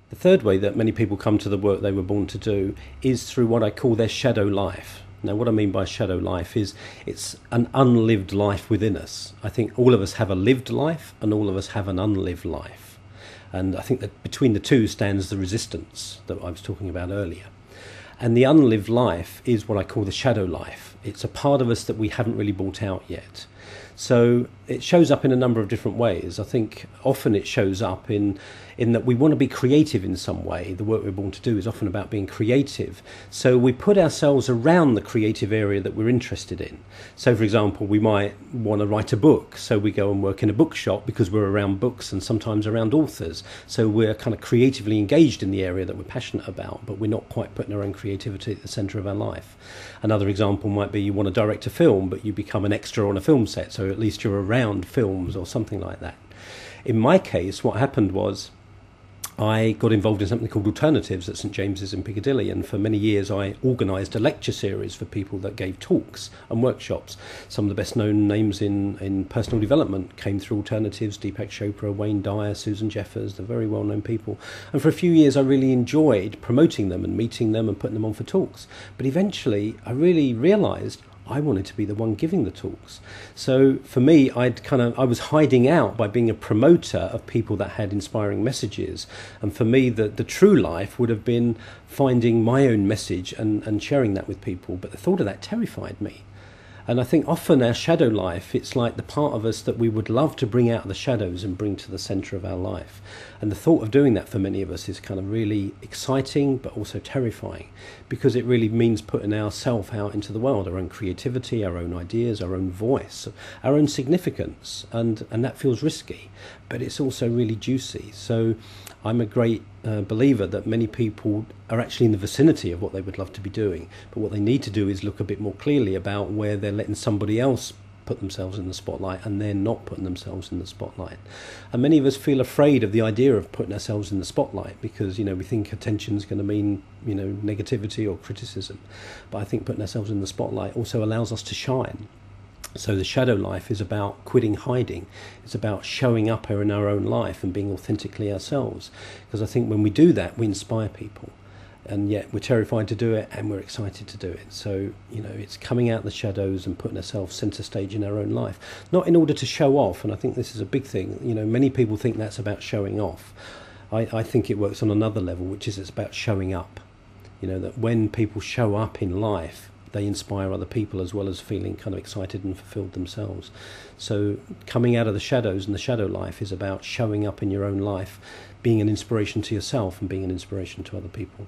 The third way that many people come to the work they were born to do is through what I call their shadow life. Now, what I mean by shadow life is it's an unlived life within us. I think all of us have a lived life and all of us have an unlived life. And I think that between the two stands the resistance that I was talking about earlier. And the unlived life is what I call the shadow life. It's a part of us that we haven't really brought out yet. So it shows up in a number of different ways. I think often it shows up in that we want to be creative in some way. The work we're born to do is often about being creative. So we put ourselves around the creative area that we're interested in. So, for example, we might want to write a book. So we go and work in a bookshop because we're around books and sometimes around authors. So we're kind of creatively engaged in the area that we're passionate about, but we're not quite putting our own creativity at the centre of our life. Another example might be you want to direct a film, but you become an extra on a film set. So at least you're around films or something like that. In my case, what happened was I got involved in something called Alternatives at St James's in Piccadilly, and for many years I organised a lecture series for people that gave talks and workshops. Some of the best known names in personal development came through Alternatives: Deepak Chopra, Wayne Dyer, Susan Jeffers, the very well known people. And for a few years I really enjoyed promoting them and meeting them and putting them on for talks. But eventually I really realised I wanted to be the one giving the talks. So for me, I was hiding out by being a promoter of people that had inspiring messages. And for me, the true life would have been finding my own message and sharing that with people. But the thought of that terrified me. And I think often our shadow life, it's like the part of us that we would love to bring out of the shadows and bring to the centre of our life. And the thought of doing that for many of us is kind of really exciting, but also terrifying, because it really means putting ourselves out into the world, our own creativity, our own ideas, our own voice, our own significance. And that feels risky, but it's also really juicy. So I'm a great believer that many people are actually in the vicinity of what they would love to be doing, but what they need to do is look a bit more clearly about where they're letting somebody else put themselves in the spotlight and they're not putting themselves in the spotlight. And many of us feel afraid of the idea of putting ourselves in the spotlight because, we think attention is going to mean, negativity or criticism. But I think putting ourselves in the spotlight also allows us to shine. So the shadow life is about quitting hiding. It's about showing up in our own life and being authentically ourselves. Because I think when we do that, we inspire people. And yet we're terrified to do it and we're excited to do it. So, it's coming out of the shadows and putting ourselves centre stage in our own life. Not in order to show off, and I think this is a big thing. Many people think that's about showing off. I think it works on another level, which is it's about showing up. That when people show up in life, they inspire other people as well as feeling kind of excited and fulfilled themselves. So coming out of the shadows and the shadow life is about showing up in your own life, being an inspiration to yourself and being an inspiration to other people.